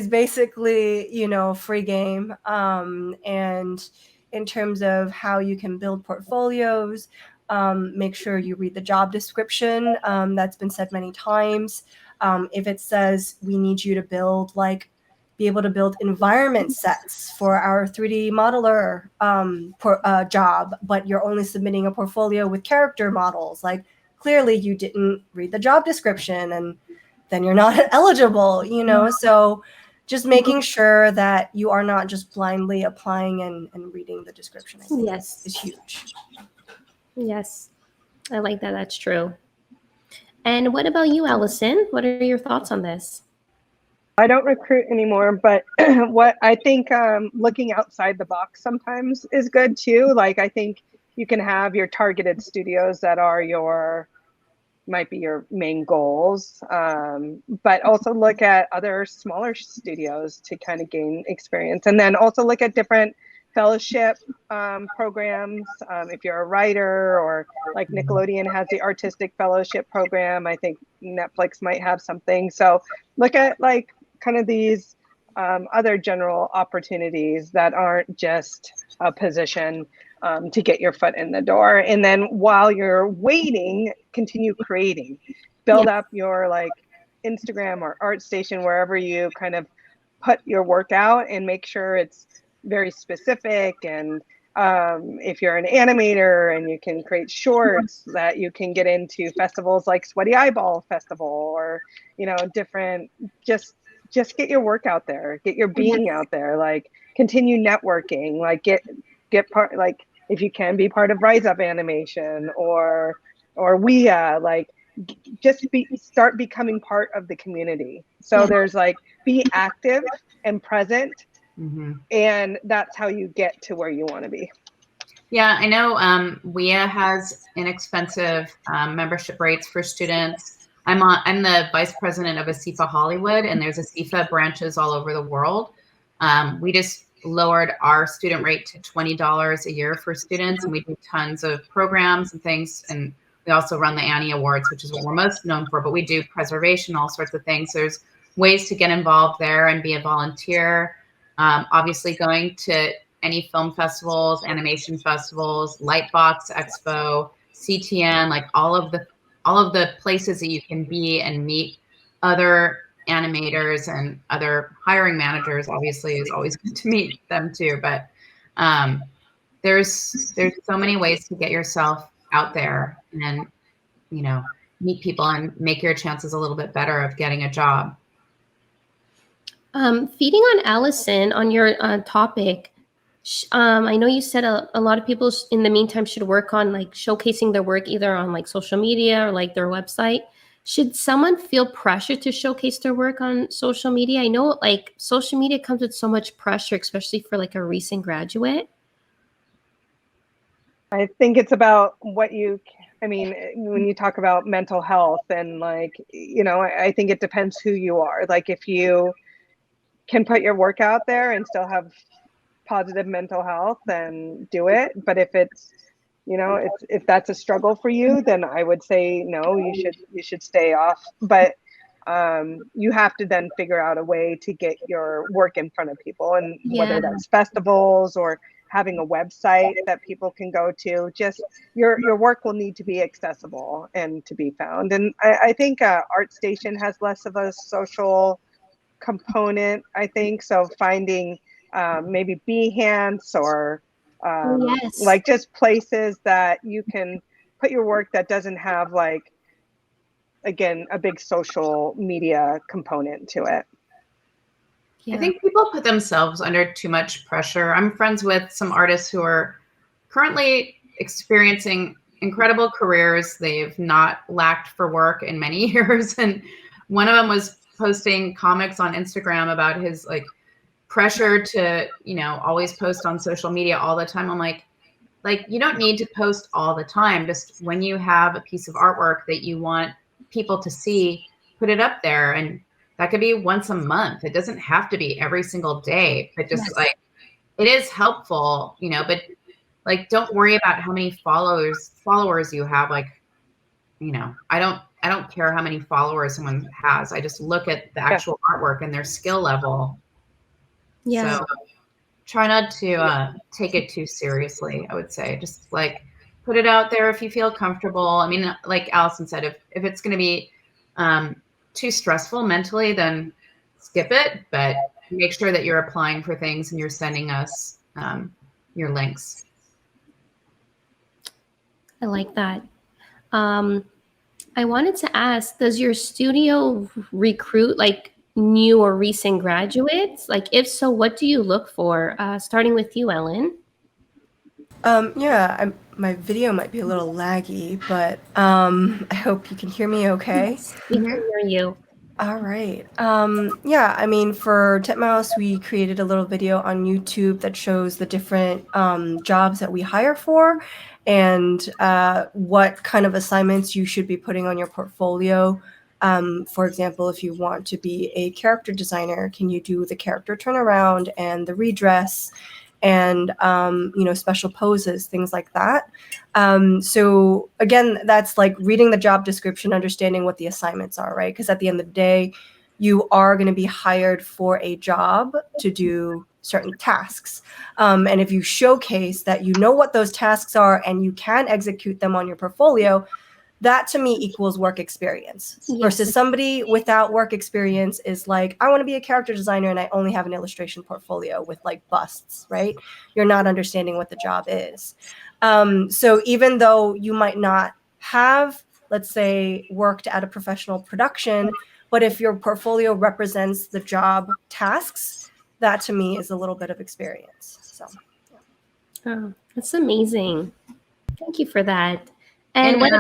basically, you know, free game. And in terms of how you can build portfolios, make sure you read the job description. That's been said many times. If it says we need you to build be able to build environment sets for our 3D modeler job, but you're only submitting a portfolio with character models, like clearly you didn't read the job description, and then you're not eligible, you know? So just making sure that you are not just blindly applying and reading the description, I think Yes. is huge. Yes, I like that. That's true. And what about you, Allison? What are your thoughts on this? I don't recruit anymore, but what I think looking outside the box sometimes is good too. Like I think you can have your targeted studios that are might be your main goals, but also look at other smaller studios to kind of gain experience, and then also look at different fellowship programs. If you're a writer, or like Nickelodeon has the artistic fellowship program, I think Netflix might have something. So look at like kind of these other general opportunities that aren't just a position to get your foot in the door. And then while you're waiting, continue creating. Build up your like Instagram or ArtStation, wherever you kind of put your work out, and make sure it's very specific. And if you're an animator and you can create shorts, that you can get into festivals like Sweaty Eyeball Festival, or, you know, different, just get your work out there, get your being out there, like continue networking, like get part, like if you can be part of Rise Up Animation or WIA, like just start becoming part of the community. So there's like, be active and present. Mm-hmm. And that's how you get to where you want to be. Yeah, I know WIA has inexpensive membership rates for students. I'm the vice president of ASIFA Hollywood, and there's ASIFA branches all over the world. We just lowered our student rate to $20 a year for students, and we do tons of programs and things. And we also run the Annie Awards, which is what we're most known for, but we do preservation, all sorts of things. There's ways to get involved there and be a volunteer. Obviously going to any film festivals, animation festivals, Lightbox Expo, CTN, like all of the places that you can be and meet other animators and other hiring managers. Obviously, is always good to meet them too. But there's so many ways to get yourself out there and, you know, meet people and make your chances a little bit better of getting a job. Feeding on Allison on your topic, I know you said a lot of people in the meantime should work on like showcasing their work either on like social media or like their website. Should someone feel pressure to showcase their work on social media? I know like social media comes with so much pressure, especially for like a recent graduate. I think it's about what you, I mean, when you talk about mental health and like, you know, I think it depends who you are. Like if you can put your work out there and still have positive mental health, then do it. But if it's You know, if that's a struggle for you, then I would say no, you should stay off. But you have to then figure out a way to get your work in front of people, and Yeah. whether that's festivals or having a website that people can go to, just your work will need to be accessible and to be found. And I think ArtStation has less of a social component, I think. So finding maybe Behance or Yes. like just places that you can put your work that doesn't have like, again, a big social media component to it. Yeah. I think people put themselves under too much pressure. I'm friends with some artists who are currently experiencing incredible careers. They've not lacked for work in many years. And one of them was posting comics on Instagram about his like pressure to, you know, always post on social media all the time. I'm like, you don't need to post all the time. Just when you have a piece of artwork that you want people to see, put it up there. And that could be once a month. It doesn't have to be every single day, but just Yes. like it is helpful, you know, but like don't worry about how many followers you have. Like, you know, I don't care how many followers someone has. I just look at the actual artwork and their skill level. Yeah. So try not to take it too seriously, I would say. Just like put it out there if you feel comfortable. I mean, like Allison said, if it's going to be too stressful mentally, then skip it. But make sure that you're applying for things and you're sending us your links. I like that. I wanted to ask, does your studio recruit like new or recent graduates? Like, if so, what do you look for? Starting with you, Ellen. Yeah, my video might be a little laggy, but I hope you can hear me okay. We can hear you. All right. Yeah, I mean, for Titmouse, we created a little video on YouTube that shows the different jobs that we hire for and what kind of assignments you should be putting on your portfolio. For example, if you want to be a character designer, can you do the character turnaround and the redress and special poses, things like that. So again, that's like reading the job description, understanding what the assignments are, right? Because at the end of the day, you are going to be hired for a job to do certain tasks. And if you showcase that you know what those tasks are and you can execute them on your portfolio, that to me equals work experience. Yes. Versus somebody without work experience is like, I want to be a character designer and I only have an illustration portfolio with like busts, right? You're not understanding what the job is. So even though you might not have, let's say, worked at a professional production, but if your portfolio represents the job tasks, that to me is a little bit of experience. So, yeah. Oh, that's amazing. Thank you for that. And what?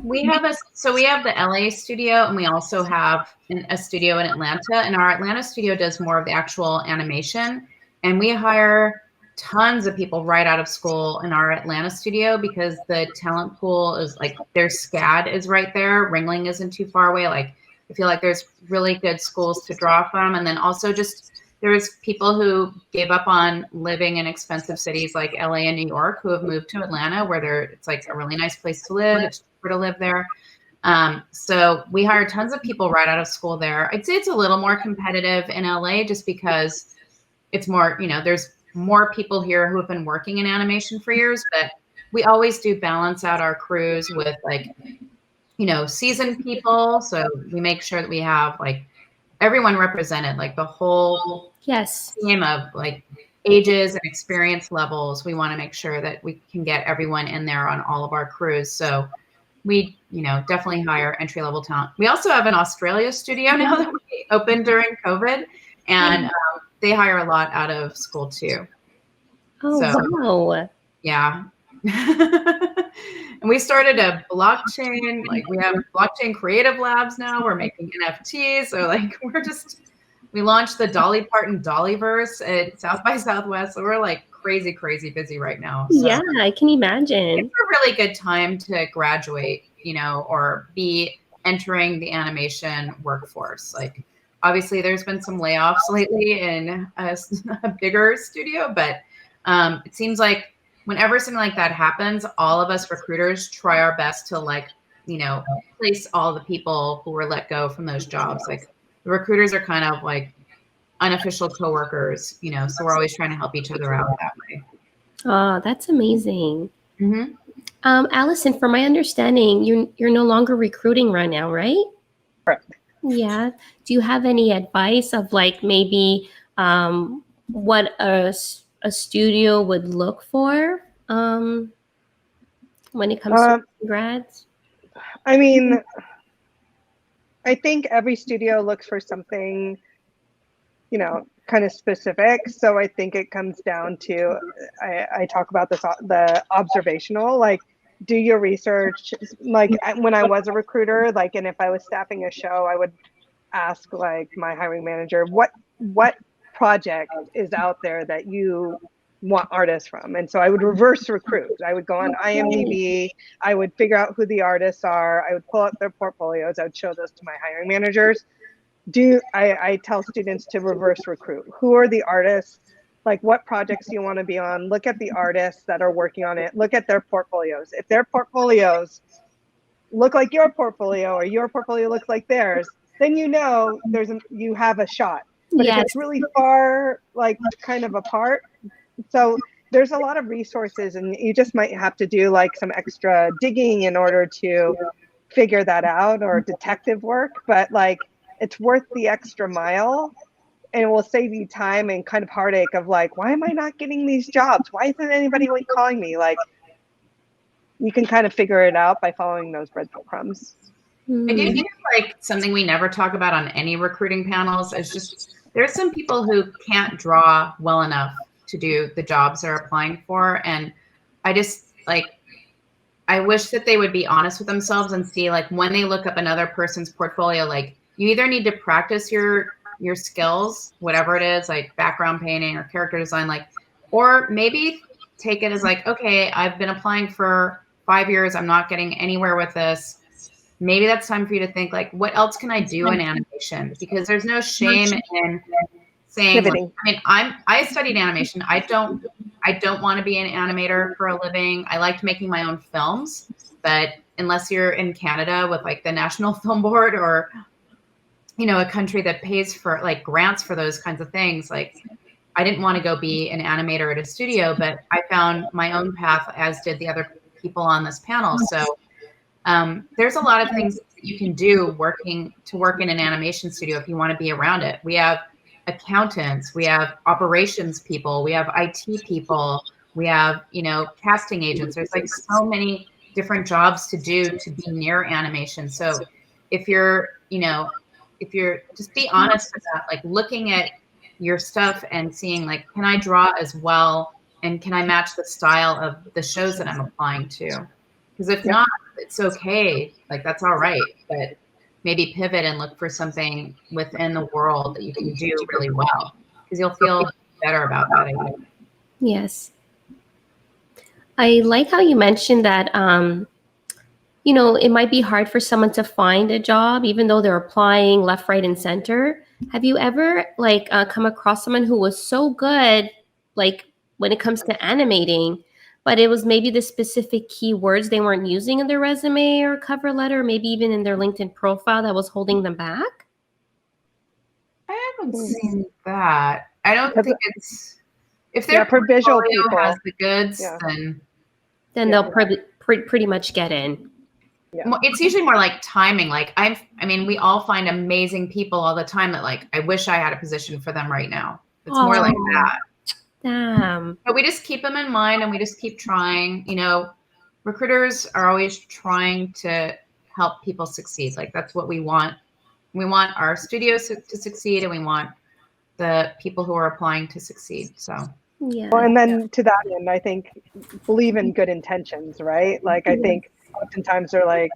we have the LA studio, and we also have a studio in Atlanta. And our Atlanta studio does more of the actual animation, and we hire tons of people right out of school in our Atlanta studio because the talent pool is like their SCAD is right there. Ringling isn't too far away. Like I feel like there's really good schools to draw from, and then also just there's people who gave up on living in expensive cities like LA and New York who have moved to Atlanta where it's like a really nice place to live. It's cheaper to live there. So we hire tons of people right out of school there. I'd say it's a little more competitive in LA just because it's more, there's more people here who have been working in animation for years, but we always do balance out our crews with like, seasoned people. So we make sure that we have like everyone represented, like the whole team of like ages and experience levels. We want to make sure that we can get everyone in there on all of our crews. So we, definitely hire entry-level talent. We also have an Australia studio now that we opened during COVID, and they hire a lot out of school too. Oh, so, wow. Yeah. And we started a blockchain, like we have blockchain creative labs now. We're making NFTs. So like we launched the Dolly Parton Dollyverse at South by Southwest. So we're like crazy, crazy busy right now. So yeah, I can imagine. It's a really good time to graduate, or be entering the animation workforce. Like obviously there's been some layoffs lately in a bigger studio, but it seems like whenever something like that happens, all of us recruiters try our best to like, place all the people who were let go from those jobs. Like the recruiters are kind of like unofficial coworkers, so we're always trying to help each other out that way. Oh, that's amazing. Mm-hmm. Allison, from my understanding, you're no longer recruiting right now, right? Correct. Yeah. Do you have any advice of like maybe what a studio would look for when it comes to grads? I mean, I think every studio looks for something, kind of specific. So I think it comes down to, I talk about this, the observational, like do your research. Like when I was a recruiter, like, and if I was staffing a show, I would ask like my hiring manager, what project is out there that you want artists from? And so I would reverse recruit. I would go on IMDb, I would figure out who the artists are, I would pull up their portfolios, I would show those to my hiring managers. I tell students to reverse recruit. Who are the artists? Like what projects do you want to be on? Look at the artists that are working on it. Look at their portfolios. If their portfolios look like your portfolio or your portfolio looks like theirs, then you have a shot. But Yes. if it's really far, like kind of apart, so there's a lot of resources, and you just might have to do like some extra digging in order to figure that out, or detective work. But like, it's worth the extra mile, and it will save you time and kind of heartache of like, why am I not getting these jobs? Why isn't anybody like calling me? Like, you can kind of figure it out by following those breadcrumbs. I do think like something we never talk about on any recruiting panels is just there's some people who can't draw well enough to do the jobs they're applying for. And I just like, I wish that they would be honest with themselves and see like when they look up another person's portfolio, like you either need to practice your skills, whatever it is, like background painting or character design, like, or maybe take it as like, okay, I've been applying for 5 years. I'm not getting anywhere with this. Maybe that's time for you to think like, what else can I do in animation? Because there's no shame in saying, like, I mean, I studied animation. I don't want to be an animator for a living. I liked making my own films, but unless you're in Canada with like the National Film Board or, a country that pays for like grants for those kinds of things, like I didn't want to go be an animator at a studio, but I found my own path, as did the other people on this panel. So there's a lot of things that you can do work in an animation studio if you want to be around it. We have accountants, we have operations people, we have IT people, we have, casting agents. There's like so many different jobs to do to be near animation. So if you're just be honest about like looking at your stuff and seeing like, can I draw as well? And can I match the style of the shows that I'm applying to? Because if not, it's okay. Like that's all right. But maybe pivot and look for something within the world that you can do really well, because you'll feel better about that, I think. Yes. I like how you mentioned that, it might be hard for someone to find a job, even though they're applying left, right, and center. Have you ever come across someone who was so good, like when it comes to animating, but it was maybe the specific keywords they weren't using in their resume or cover letter, or maybe even in their LinkedIn profile that was holding them back? I haven't seen that. I don't think it's, if their for visual portfolio people has the goods, then they'll pretty much get in. Yeah. It's usually more like timing. Like we all find amazing people all the time that like, I wish I had a position for them right now. It's more like that. Damn. But we just keep them in mind and we just keep trying. Recruiters are always trying to help people succeed. Like that's what we want. We want our studios to succeed, and we want the people who are applying to succeed. So yeah. Well, and then to that end, I think believe in good intentions, right? Like I think oftentimes they're like,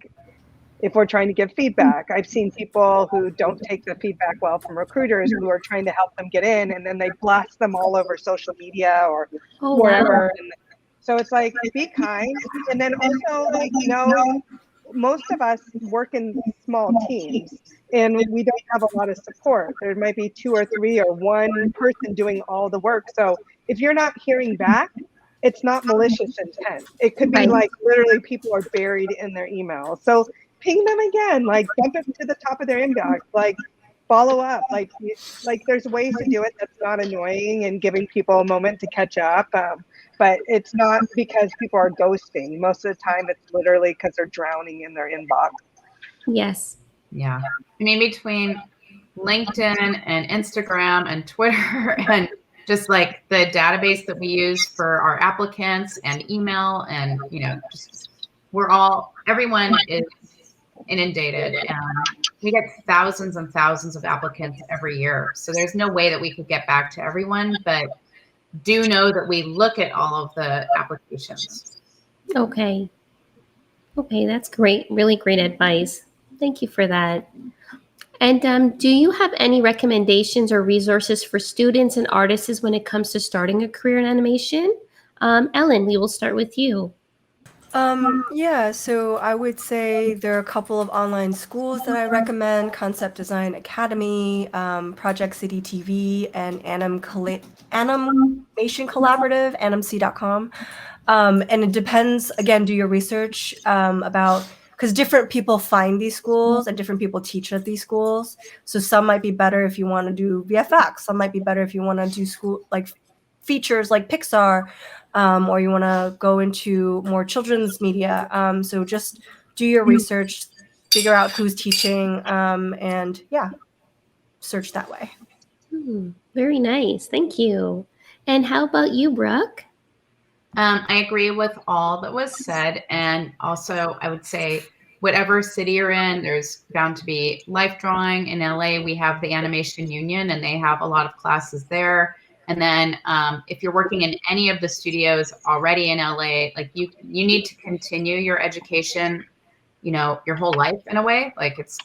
if we're trying to give feedback, I've seen people who don't take the feedback well from recruiters who are trying to help them get in, and then they blast them all over social media or wherever. Wow. And so it's like, be kind. And then also, like, most of us work in small teams and we don't have a lot of support. There might be 2 or 3 or 1 person doing all the work. So if you're not hearing back, it's not malicious intent. It could be Right. like literally people are buried in their email. So ping them again, like dump it to the top of their inbox, like follow up, like there's ways to do it that's not annoying and giving people a moment to catch up. But it's not because people are ghosting. Most of the time, it's literally because they're drowning in their inbox. Yes. Yeah. I mean, between LinkedIn and Instagram and Twitter and just like the database that we use for our applicants and email and, just everyone is inundated and we get thousands and thousands of applicants every year. So there's no way that we could get back to everyone, but do know that we look at all of the applications. Okay. Okay, that's great. Really great advice. Thank you for that. And do you have any recommendations or resources for students and artists when it comes to starting a career in animation? Ellen, we will start with you. Yeah, so I would say there are a couple of online schools that I recommend: Concept Design Academy, Project City TV, and Animation Collaborative, animc.com. And it depends, again, do your research about, because different people find these schools and different people teach at these schools. So some might be better if you want to do VFX, some might be better if you want to do school like features like Pixar, or you want to go into more children's media. So just do your research, figure out who's teaching, and yeah, search that way. Very nice. Thank you. And how about you, Brooke? I agree with all that was said. And also, I would say, whatever city you're in, there's bound to be life drawing. In LA, we have the Animation Union, and they have a lot of classes there. And then if you're working in any of the studios already in LA, like you need to continue your education, your whole life in a way. Like it's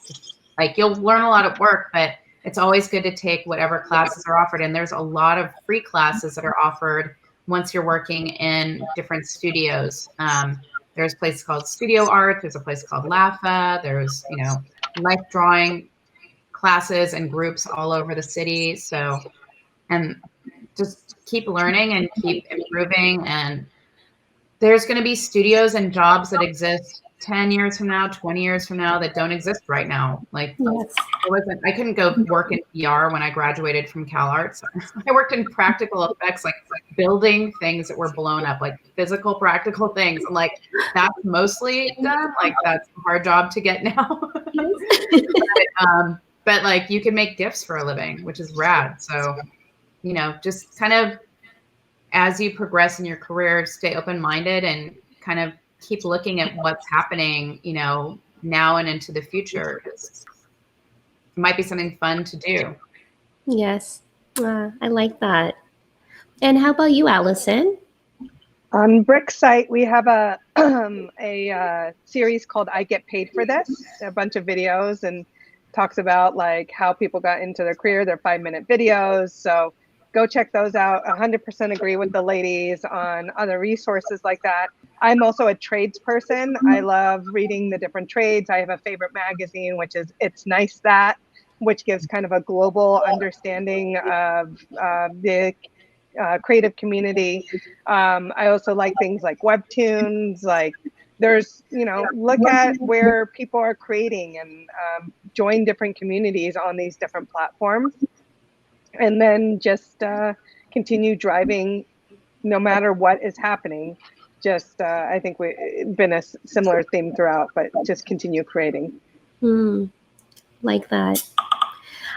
like you'll learn a lot of work, but it's always good to take whatever classes are offered. And there's a lot of free classes that are offered once you're working in different studios. There's a place called Studio Art. There's a place called LAFA. There's, life drawing classes and groups all over the city. So, and just keep learning and keep improving. And there's going to be studios and jobs that exist 10 years from now, 20 years from now that don't exist right now. Like Yes. I couldn't go work in PR when I graduated from CalArts. I worked in practical effects, like building things that were blown up, like physical, practical things. I'm like, that's mostly done. Like that's a hard job to get now. But like you can make gifts for a living, which is rad. So, just kind of as you progress in your career, stay open-minded and kind of keep looking at what's happening, now and into the future. It might be something fun to do. Yes. I like that. And how about you, Allison? On Brick's site, we have a series called I Get Paid for This, a bunch of videos, and talks about like how people got into their career. They're 5-minute videos. So go check those out. 100% agree with the ladies on other resources like that. I'm also a tradesperson. I love reading the different trades. I have a favorite magazine, which is It's Nice That, which gives kind of a global understanding of the creative community. I also like things like webtoons, like there's, look at where people are creating and join different communities on these different platforms. And then just continue driving no matter what is happening. Just, I think we've been a similar theme throughout, but just continue creating. Like that.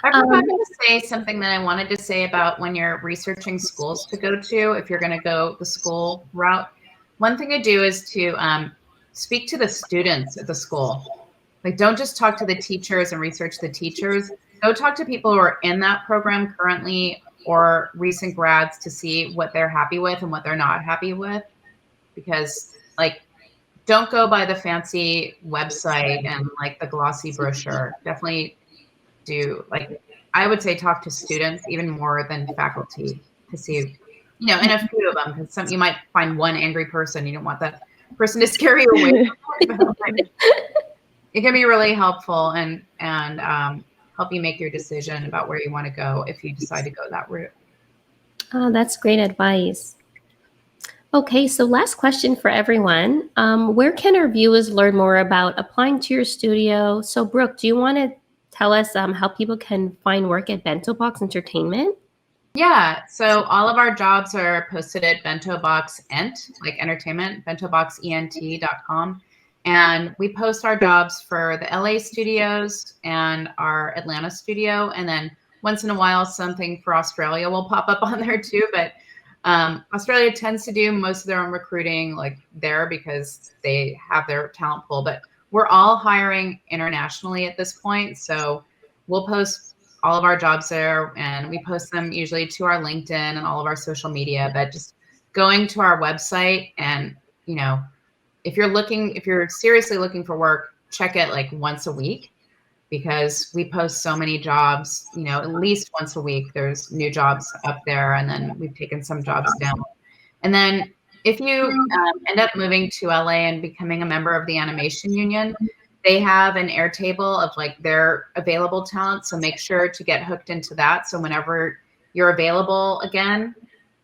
I forgot to say something that I wanted to say about when you're researching schools to go to, if you're going to go the school route. One thing to do is to speak to the students at the school. Like, don't just talk to the teachers and research the teachers. Go talk to people who are in that program currently or recent grads to see what they're happy with and what they're not happy with. Because, like, don't go by the fancy website and, like, the glossy brochure. Definitely do, like, I would say talk to students even more than faculty to see, and a few of them, because you might find one angry person. You don't want that person to scare you away. It can be really helpful and help you make your decision about where you want to go if you decide to go that route. Oh, that's great advice. Okay, so last question for everyone. Where can our viewers learn more about applying to your studio? So, Brooke, do you want to tell us how people can find work at Bento Box Entertainment? Yeah, so all of our jobs are posted at Bento Box Ent, like entertainment, bentoboxent.com. And we post our jobs for the LA studios and our Atlanta studio. And then once in a while, something for Australia will pop up on there too. But Australia tends to do most of their own recruiting like there because they have their talent pool. But we're all hiring internationally at this point. So we'll post all of our jobs there, and we post them usually to our LinkedIn and all of our social media. But just going to our website and, if you're seriously looking for work, check it like once a week because we post so many jobs, at least once a week, there's new jobs up there. And then we've taken some jobs down. And then if you end up moving to LA and becoming a member of the animation union, they have an Airtable of like their available talent. So make sure to get hooked into that. So whenever you're available again,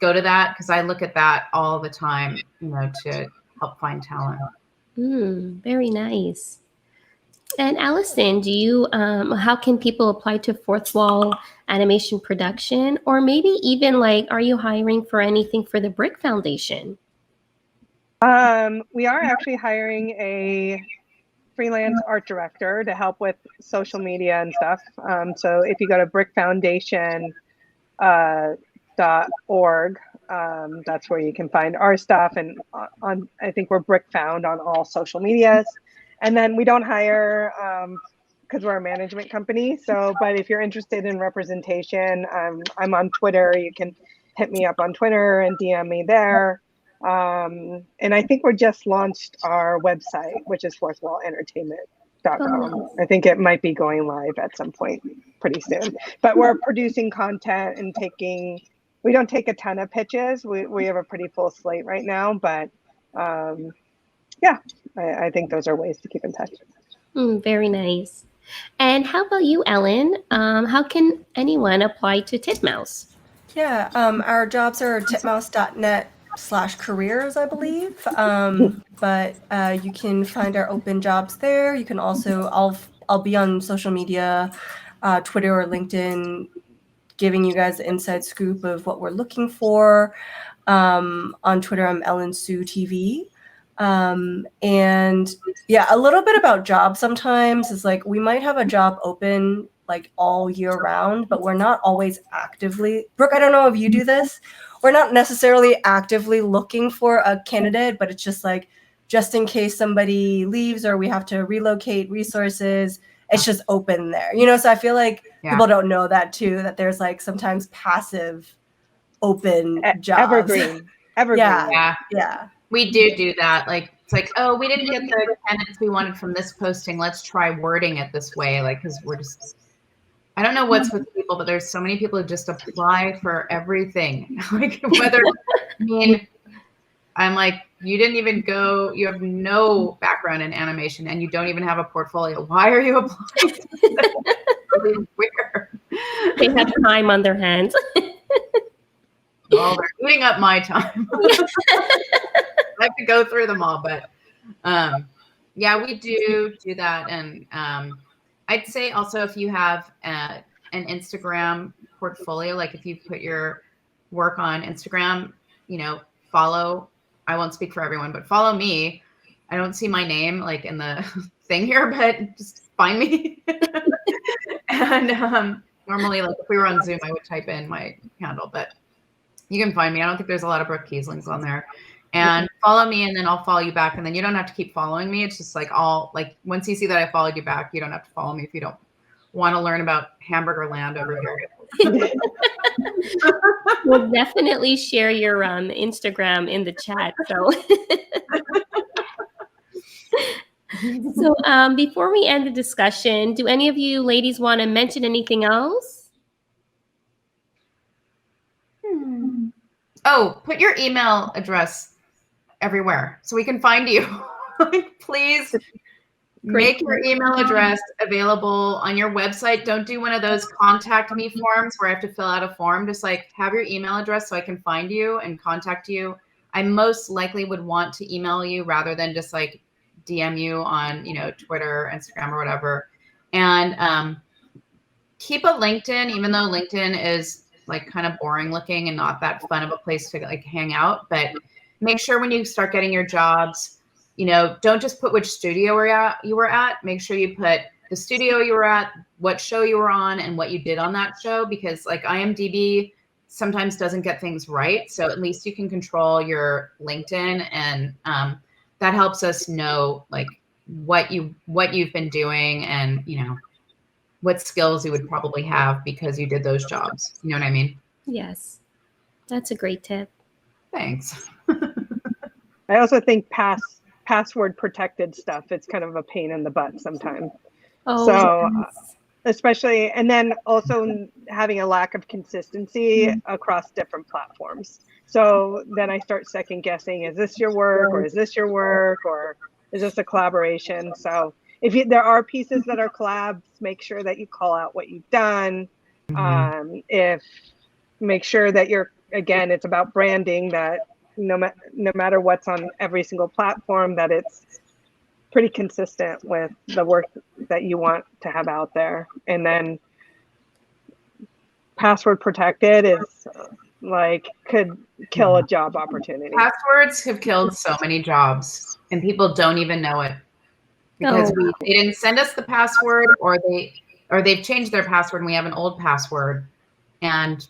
go to that because I look at that all the time, to help find talent. Very nice. And Allison, do you how can people apply to Fourth Wall Animation Production, or maybe even like, are you hiring for anything for the Brick Foundation? We are actually hiring a freelance art director to help with social media and stuff. So if you go to brickfoundation.org, that's where you can find our stuff. And I think we're Brick Found on all social medias. And then we don't hire because we're a management company. So, but if you're interested in representation, I'm on Twitter. You can hit me up on Twitter and DM me there. And I think we're just launched our website, which is fourthwallentertainment.com. I think it might be going live at some point pretty soon. But we're producing content and we don't take a ton of pitches. We have a pretty full slate right now, but yeah, I think those are ways to keep in touch. Very nice. And how about you, Ellen? How can anyone apply to Titmouse? Yeah, our jobs are titmouse.net/careers, I believe. But you can find our open jobs there. You can also, I'll be on social media, Twitter or LinkedIn, giving you guys the inside scoop of what we're looking for. On Twitter, I'm Ellen Sue TV. And yeah, a little bit about jobs sometimes is like we might have a job open like all year round, but we're not always actively. Brooke, I don't know if you do this. We're not necessarily actively looking for a candidate, but it's just like just in case somebody leaves or we have to relocate resources, it's just open there. So I feel like people don't know that too, that there's like sometimes passive open jobs. Evergreen. Yeah. We do that. Like, it's like, oh, we didn't get the candidates we wanted from this posting. Let's try wording it this way. Like, because we're just, I don't know what's with people, but there's so many people who just apply for everything. Like, I'm like, you didn't even go, you have no background in animation and you don't even have a portfolio. Why are you applying? Really weird. They have time on their hands. Well, they're eating up my time. I have to go through them all, but yeah, we do that. And I'd say also if you have an Instagram portfolio, like if you put your work on Instagram, follow, I won't speak for everyone, but follow me. I don't see my name like in the thing here, but just find me. And normally, like if we were on Zoom, I would type in my handle, but you can find me. I don't think there's a lot of Brooke Keeslings on there. And follow me, and then I'll follow you back. And then you don't have to keep following me. It's just like once you see that I followed you back, you don't have to follow me if you don't want to learn about Hamburger Land over here. We'll definitely share your Instagram in the chat. So before we end the discussion, do any of you ladies want to mention anything else? Oh, put your email address everywhere so we can find you. Please make your email address available on your website. Don't do one of those contact me forms where I have to fill out a form. Just like have your email address so I can find you and contact you. I most likely would want to email you rather than just like DM you on, Twitter, Instagram, or whatever. And keep a LinkedIn, even though LinkedIn is like kind of boring looking and not that fun of a place to like hang out. But make sure when you start getting your jobs, don't just put which studio you were at. Make sure you put the studio you were at, what show you were on, and what you did on that show, because like IMDb sometimes doesn't get things right. So at least you can control your LinkedIn, and that helps us know like what you've been doing, and what skills you would probably have because you did those jobs. You know what I mean? Yes, that's a great tip. Thanks. I also think password protected stuff, it's kind of a pain in the butt sometimes. Oh, So yes. especially, and then also having a lack of consistency across different platforms. So then I start second guessing, is this your work, or is this your work, or is this a collaboration? So if there are pieces that are collabs, make sure that you call out what you've done. Make sure that again, it's about branding, that no matter what's on every single platform, that it's pretty consistent with the work that you want to have out there. And then password protected is like could kill a job opportunity. Passwords have killed so many jobs, and people don't even know it because they didn't send us the password, or they've changed their password and we have an old password. And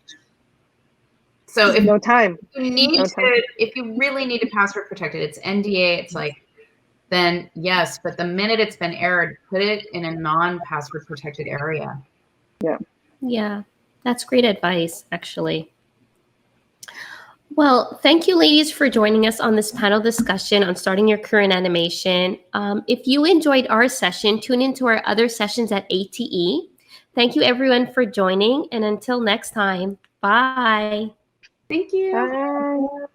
so if you really need to password protect it, it's NDA, it's like, then yes, but the minute it's been aired, put it in a non-password protected area. Yeah, that's great advice, actually. Well, thank you, ladies, for joining us on this panel discussion on starting your career in animation. If you enjoyed our session, tune into our other sessions at ATE. Thank you, everyone, for joining, and until next time, bye. Thank you. Bye.